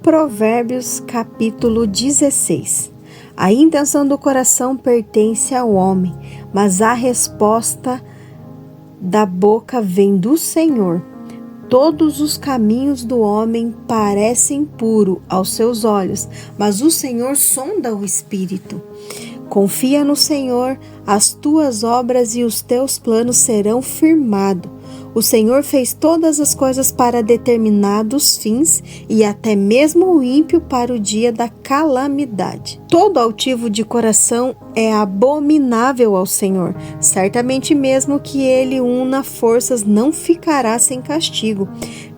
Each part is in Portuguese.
Provérbios capítulo 16. A intenção do coração pertence ao homem, mas a resposta da boca vem do Senhor. Todos os caminhos do homem parecem puros aos seus olhos, mas o Senhor sonda o espírito. Confia no Senhor, as tuas obras e os teus planos serão firmados. O Senhor fez todas as coisas para determinados fins e até mesmo o ímpio para o dia da calamidade. Todo altivo de coração é abominável ao Senhor. Certamente mesmo que ele una forças não ficará sem castigo.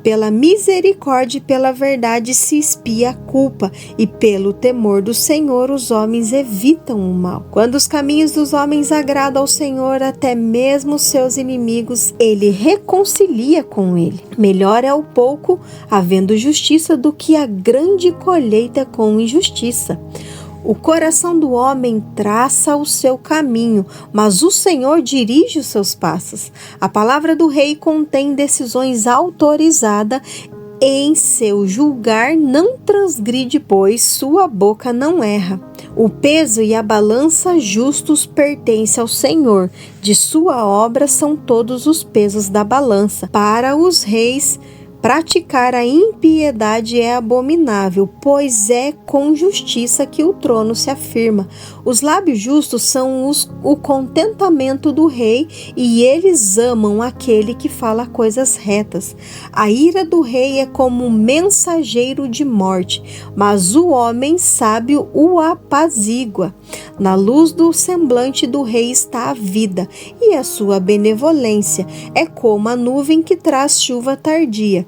Pela misericórdia e pela verdade se expia a culpa, e pelo temor do Senhor os homens evitam o mal. Quando os caminhos dos homens agradam ao Senhor, até mesmo seus inimigos, ele reconcilia com ele. Melhor é o pouco, havendo justiça, do que a grande colheita com injustiça. O coração do homem traça o seu caminho, mas o Senhor dirige os seus passos. A palavra do rei contém decisões autorizadas. Em seu julgar não transgride, pois sua boca não erra. O peso e a balança justos pertencem ao Senhor. De sua obra são todos os pesos da balança. Para os reis, praticar a impiedade é abominável, pois é com justiça que o trono se afirma. Os lábios justos são o contentamento do rei, e eles amam aquele que fala coisas retas. A ira do rei é como um mensageiro de morte, mas o homem sábio o apazigua. Na luz do semblante do rei está a vida, e a sua benevolência é como a nuvem que traz chuva tardia.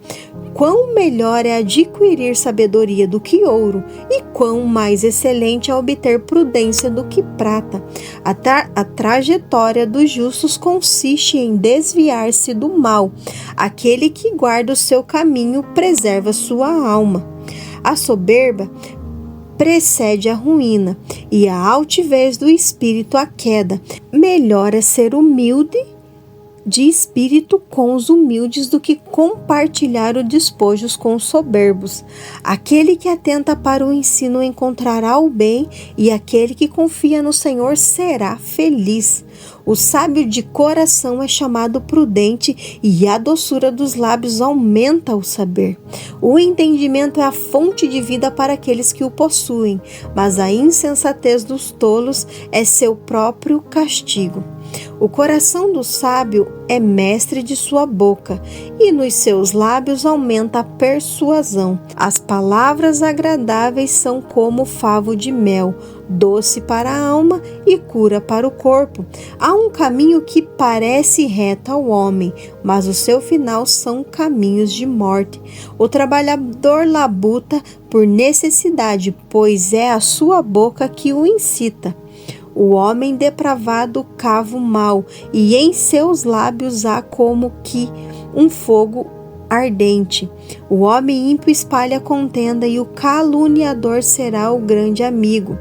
Quão melhor é adquirir sabedoria do que ouro, e quão mais excelente é obter prudência do que prata. A trajetória dos justos consiste em desviar-se do mal. Aquele que guarda o seu caminho preserva sua alma. A soberba precede a ruína, e a altivez do espírito a queda. Melhor é ser humilde de espírito com os humildes do que compartilhar os despojos com os soberbos. Aquele que atenta para o ensino encontrará o bem, e aquele que confia no Senhor será feliz. O sábio de coração é chamado prudente, e a doçura dos lábios aumenta o saber. O entendimento é a fonte de vida para aqueles que o possuem, mas a insensatez dos tolos é seu próprio castigo. O coração do sábio é mestre de sua boca, e nos seus lábios aumenta a persuasão. As palavras agradáveis são como favo de mel, doce para a alma e cura para o corpo. Há um caminho que parece reto ao homem, mas o seu final são caminhos de morte. O trabalhador labuta por necessidade, pois é a sua boca que o incita. O homem depravado cava o mal, e em seus lábios há como que um fogo ardente. O homem ímpio espalha contenda, e o caluniador será o grande amigo.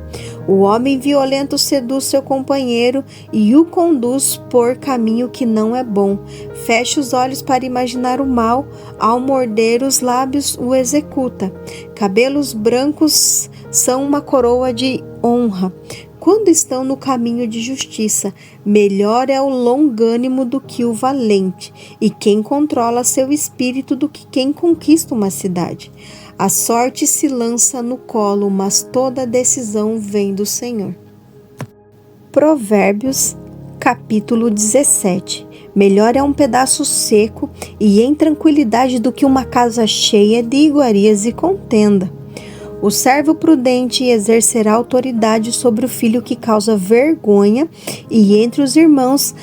O homem violento seduz seu companheiro e o conduz por caminho que não é bom. Fecha os olhos para imaginar o mal, ao morder os lábios o executa. Cabelos brancos são uma coroa de honra quando estão no caminho de justiça. Melhor é o longânimo do que o valente, e quem controla seu espírito do que quem conquista uma cidade. A sorte se lança no colo, mas toda decisão vem do Senhor. Provérbios, capítulo 17. Melhor é um pedaço seco e em tranquilidade do que uma casa cheia de iguarias e contenda. O servo prudente exercerá autoridade sobre o filho que causa vergonha, e entre os irmãos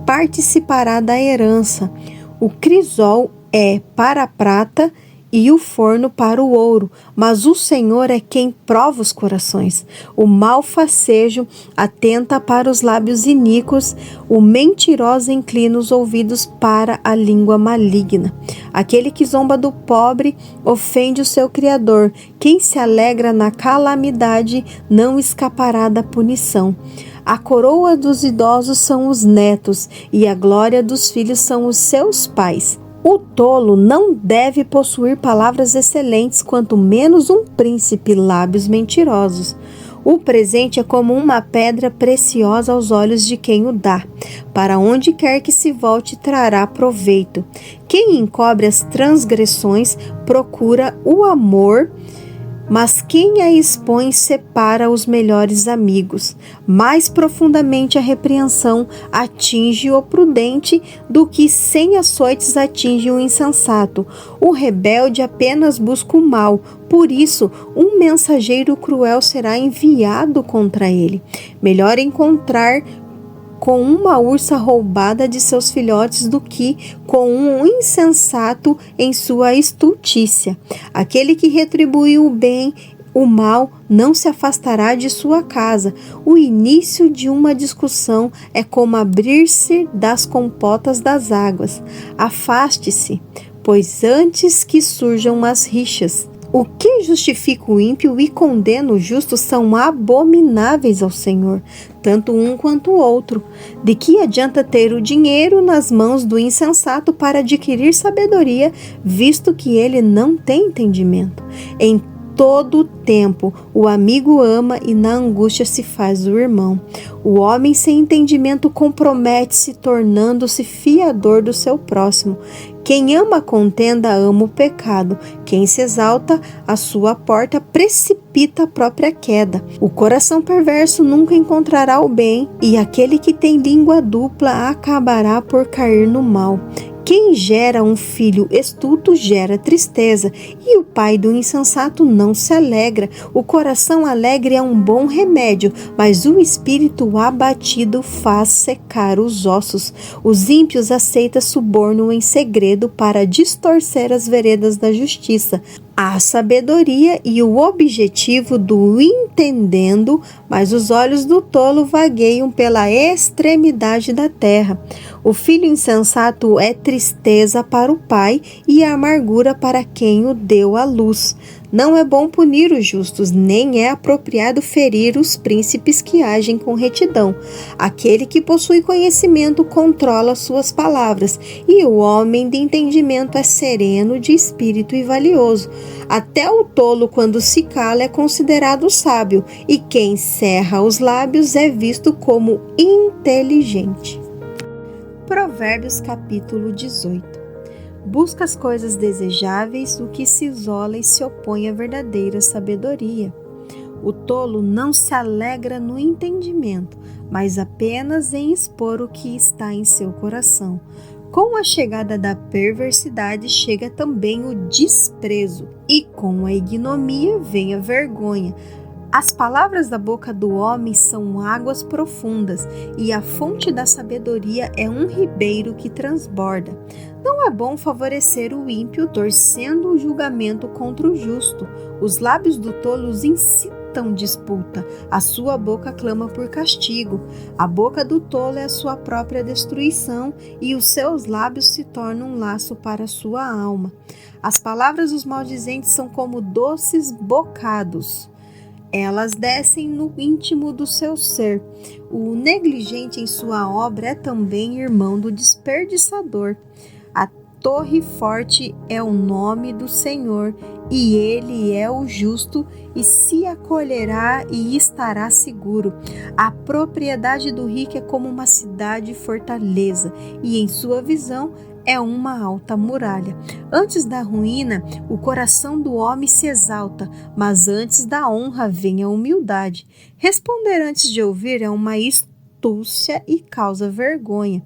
participará da herança. O crisol é para a prata e o forno para o ouro, mas o Senhor é quem prova os corações. O malfacejo atenta para os lábios iníquos, o mentiroso inclina os ouvidos para a língua maligna. Aquele que zomba do pobre ofende o seu Criador. Quem se alegra na calamidade não escapará da punição. A coroa dos idosos são os netos, e a glória dos filhos são os seus pais. O tolo não deve possuir palavras excelentes, quanto menos um príncipe lábios mentirosos. O presente é como uma pedra preciosa aos olhos de quem o dá. Para onde quer que se volte, trará proveito. Quem encobre as transgressões procura o amor, mas quem a expõe separa os melhores amigos. Mais profundamente a repreensão atinge o prudente do que 100 açoites atinge o insensato. O rebelde apenas busca o mal, por isso um mensageiro cruel será enviado contra ele. Melhor encontrar com uma ursa roubada de seus filhotes do que com um insensato em sua estultícia. Aquele que retribuiu o mal não se afastará de sua casa. O início de uma discussão é como abrir-se das compotas das águas. Afaste-se, pois antes que surjam as rixas. O que justifica o ímpio e condena o justo são abomináveis ao Senhor, tanto um quanto o outro. De que adianta ter o dinheiro nas mãos do insensato para adquirir sabedoria, visto que ele não tem entendimento? Em todo o tempo o amigo ama e na angústia se faz o irmão. O homem sem entendimento compromete-se, tornando-se fiador do seu próximo. Quem ama a contenda ama o pecado. Quem se exalta à sua porta precipita a própria queda. O coração perverso nunca encontrará o bem, e aquele que tem língua dupla acabará por cair no mal. Quem gera um filho estulto gera tristeza, e o pai do insensato não se alegra. O coração alegre é um bom remédio, mas o espírito abatido faz secar os ossos. Os ímpios aceitam suborno em segredo para distorcer as veredas da justiça. A sabedoria e o objetivo do entendendo, mas os olhos do tolo vagueiam pela extremidade da terra. O filho insensato é tristeza para o pai e amargura para quem o deu à luz. Não é bom punir os justos, nem é apropriado ferir os príncipes que agem com retidão. Aquele que possui conhecimento controla suas palavras, e o homem de entendimento é sereno de espírito e valioso. Até o tolo, quando se cala, é considerado sábio, e quem cerra os lábios é visto como inteligente. Provérbios capítulo 18. Busca as coisas desejáveis, o que se isola e se opõe à verdadeira sabedoria. O tolo não se alegra no entendimento, mas apenas em expor o que está em seu coração. Com a chegada da perversidade chega também o desprezo, e com a ignomia vem a vergonha. As palavras da boca do homem são águas profundas, e a fonte da sabedoria é um ribeiro que transborda. Não é bom favorecer o ímpio, torcendo o julgamento contra o justo. Os lábios do tolo incitam disputa, a sua boca clama por castigo. A boca do tolo é a sua própria destruição, e os seus lábios se tornam um laço para a sua alma. As palavras dos maldizentes são como doces bocados. Elas descem no íntimo do seu ser. O negligente em sua obra é também irmão do desperdiçador. A torre forte é o nome do Senhor, e ele é o justo, e se acolherá e estará seguro. A propriedade do rico é como uma cidade fortaleza, e em sua visão é uma alta muralha. Antes da ruína, o coração do homem se exalta, mas antes da honra vem a humildade. Responder antes de ouvir é uma astúcia e causa vergonha.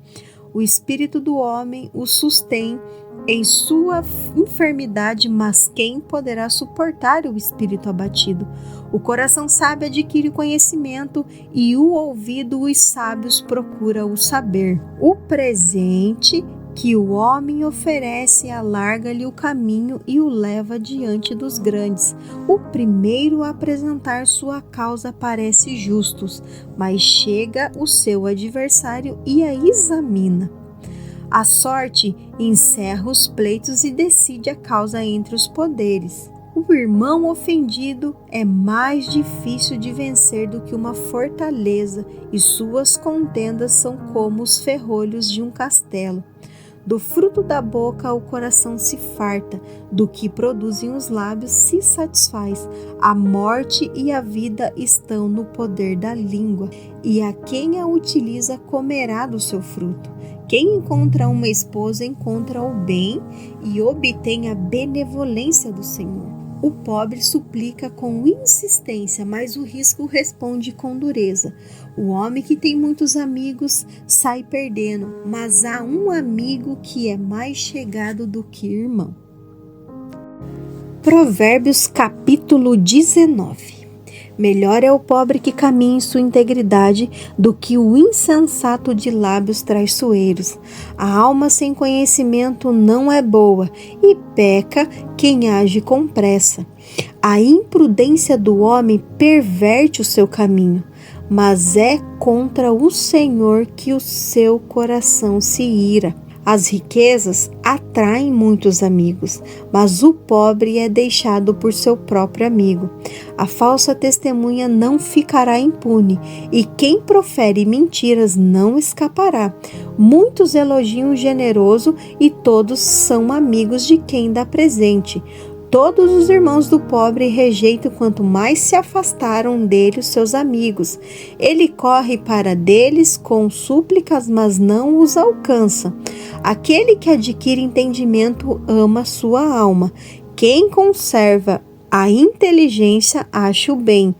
O espírito do homem o sustém em sua enfermidade, mas quem poderá suportar o espírito abatido? O coração sábio adquire conhecimento, e o ouvido os sábios procura o saber. O presente que o homem oferece alarga-lhe o caminho e o leva diante dos grandes. O primeiro a apresentar sua causa parece justo, mas chega o seu adversário e a examina. A sorte encerra os pleitos e decide a causa entre os poderes. O irmão ofendido é mais difícil de vencer do que uma fortaleza, e suas contendas são como os ferrolhos de um castelo. Do fruto da boca o coração se farta, do que produzem os lábios se satisfaz. A morte e a vida estão no poder da língua, e a quem a utiliza comerá do seu fruto. Quem encontra uma esposa encontra o bem e obtém a benevolência do Senhor. O pobre suplica com insistência, mas o rico responde com dureza. O homem que tem muitos amigos sai perdendo, mas há um amigo que é mais chegado do que irmão. Provérbios capítulo 19. Melhor é o pobre que caminha em sua integridade do que o insensato de lábios traiçoeiros. A alma sem conhecimento não é boa, e peca quem age com pressa. A imprudência do homem perverte o seu caminho, mas é contra o Senhor que o seu coração se ira. As riquezas atraem muitos amigos, mas o pobre é deixado por seu próprio amigo. A falsa testemunha não ficará impune, e quem profere mentiras não escapará. Muitos elogiam o generoso, e todos são amigos de quem dá presente. Todos os irmãos do pobre rejeitam quanto mais se afastaram dele os seus amigos. Ele corre para deles com súplicas, mas não os alcança. Aquele que adquire entendimento ama sua alma. Quem conserva a inteligência acha o bem.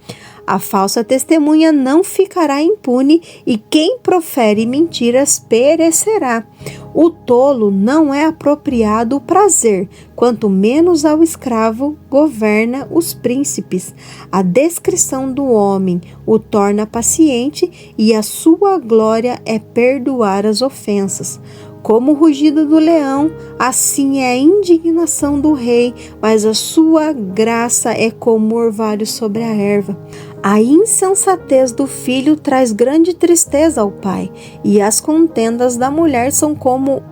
A falsa testemunha não ficará impune, e quem profere mentiras perecerá. O tolo não é apropriado o prazer, quanto menos ao escravo governa os príncipes. A descrição do homem o torna paciente, e a sua glória é perdoar as ofensas. Como o rugido do leão, assim é a indignação do rei, mas a sua graça é como o orvalho sobre a erva. A insensatez do filho traz grande tristeza ao pai, e as contendas da mulher são como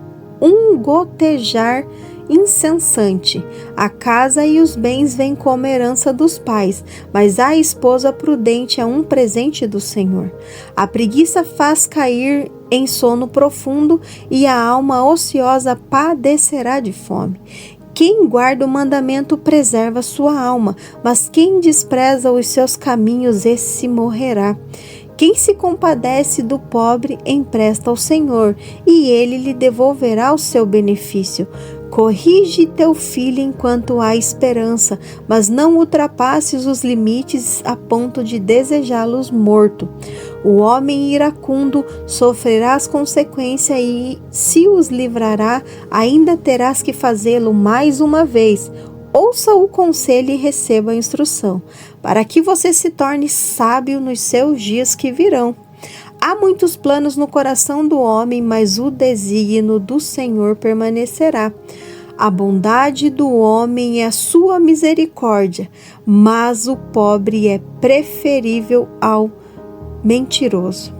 um gotejar incessante. A casa e os bens vêm como herança dos pais, mas a esposa prudente é um presente do Senhor. A preguiça faz cair em sono profundo, e a alma ociosa padecerá de fome. Quem guarda o mandamento preserva sua alma, mas quem despreza os seus caminhos, esse morrerá. Quem se compadece do pobre empresta ao Senhor, e ele lhe devolverá o seu benefício. Corrige teu filho enquanto há esperança, mas não ultrapasses os limites a ponto de desejá-los morto. O homem iracundo sofrerá as consequências, e se os livrará, ainda terás que fazê-lo mais uma vez. Ouça o conselho e receba a instrução, para que você se torne sábio nos seus dias que virão. Há muitos planos no coração do homem, mas o desígnio do Senhor permanecerá. A bondade do homem é a sua misericórdia, mas o pobre é preferível ao mentiroso.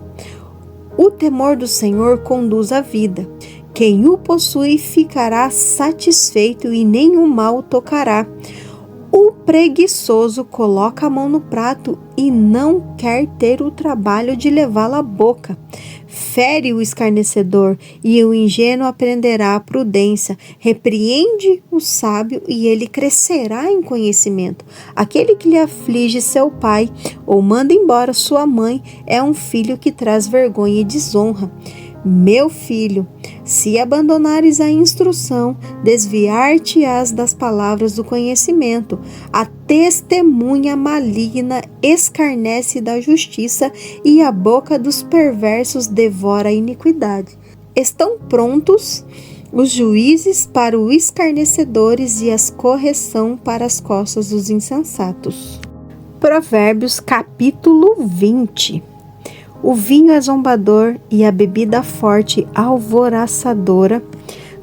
O temor do Senhor conduz à vida. Quem o possui ficará satisfeito, e nenhum mal o tocará. O preguiçoso coloca a mão no prato e não quer ter o trabalho de levá-la à boca. Fere o escarnecedor, e o ingênuo aprenderá a prudência. Repreende o sábio, e ele crescerá em conhecimento. Aquele que lhe aflige seu pai ou manda embora sua mãe é um filho que traz vergonha e desonra. Meu filho, se abandonares a instrução, desviar-te-ás das palavras do conhecimento. A testemunha maligna escarnece da justiça, e a boca dos perversos devora a iniquidade. Estão prontos os juízes para os escarnecedores, e as correção para as costas dos insensatos. Provérbios capítulo 20. O vinho é zombador, e a bebida forte alvoroçadora.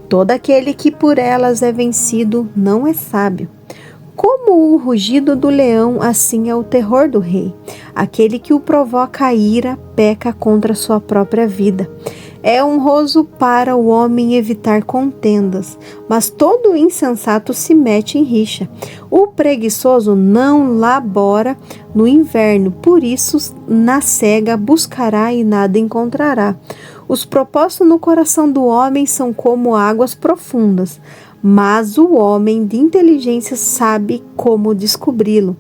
Todo aquele que por elas é vencido não é sábio. Como o rugido do leão, assim é o terror do rei. Aquele que o provoca a ira peca contra sua própria vida. É honroso para o homem evitar contendas, mas todo insensato se mete em rixa. O preguiçoso não labora no inverno, por isso na cega buscará e nada encontrará. Os propósitos no coração do homem são como águas profundas, mas o homem de inteligência sabe como descobri-lo.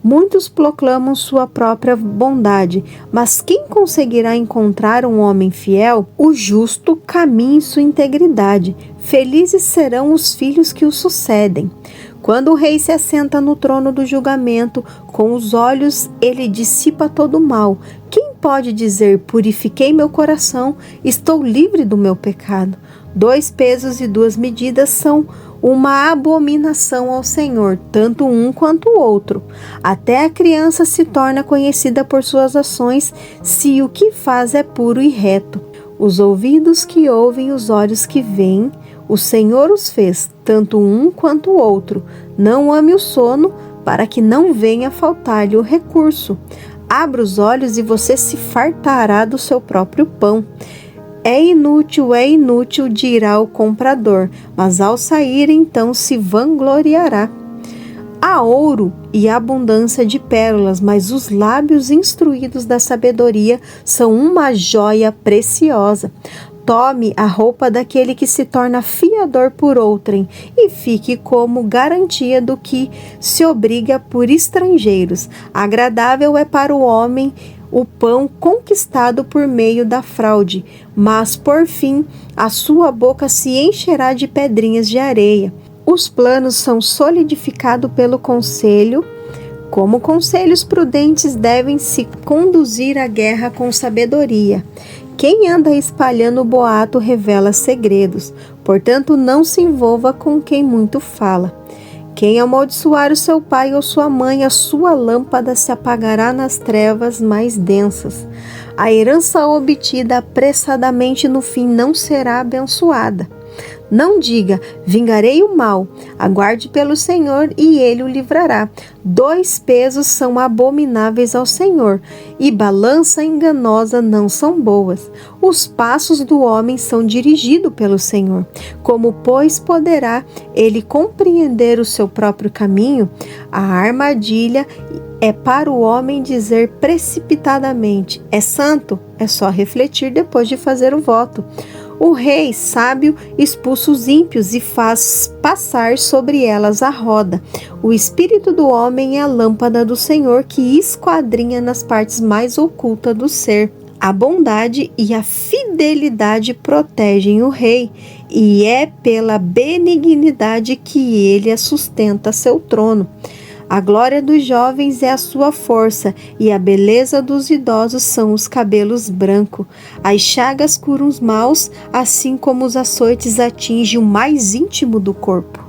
Muitos proclamam sua própria bondade, mas quem conseguirá encontrar um homem fiel? O justo caminha em sua integridade. Felizes serão os filhos que o sucedem. Quando o rei se assenta no trono do julgamento, com os olhos ele dissipa todo o mal. Quem pode dizer: purifiquei meu coração, estou livre do meu pecado? 2 pesos e 2 medidas são uma abominação ao Senhor, tanto um quanto o outro. Até a criança se torna conhecida por suas ações, se o que faz é puro e reto. Os ouvidos que ouvem, os olhos que veem, o Senhor os fez, tanto um quanto o outro. Não ame o sono, para que não venha faltar-lhe o recurso. Abra os olhos e você se fartará do seu próprio pão. É inútil, dirá o comprador, mas ao sair então se vangloriará. Há ouro e abundância de pérolas, mas os lábios instruídos da sabedoria são uma joia preciosa. Tome a roupa daquele que se torna fiador por outrem e fique como garantia do que se obriga por estrangeiros. Agradável é para o homem o pão conquistado por meio da fraude, mas por fim a sua boca se encherá de pedrinhas de areia. Os planos são solidificados pelo conselho. Como conselhos prudentes devem se conduzir à guerra com sabedoria. Quem anda espalhando boato revela segredos, portanto não se envolva com quem muito fala. Quem amaldiçoar o seu pai ou sua mãe, a sua lâmpada se apagará nas trevas mais densas. A herança obtida apressadamente no fim não será abençoada. Não diga: vingarei o mal. Aguarde pelo Senhor e ele o livrará. 2 pesos são abomináveis ao Senhor, e balança enganosa não são boas. Os passos do homem são dirigidos pelo Senhor. Como, pois, poderá ele compreender o seu próprio caminho? A armadilha é para o homem dizer precipitadamente: é santo. É só refletir depois de fazer o voto. O rei sábio expulsa os ímpios e faz passar sobre elas a roda. O espírito do homem é a lâmpada do Senhor que esquadrinha nas partes mais ocultas do ser. A bondade e a fidelidade protegem o rei, e é pela benignidade que ele sustenta seu trono. A glória dos jovens é a sua força, e a beleza dos idosos são os cabelos brancos. As chagas curam os maus, assim como os açoites atingem o mais íntimo do corpo.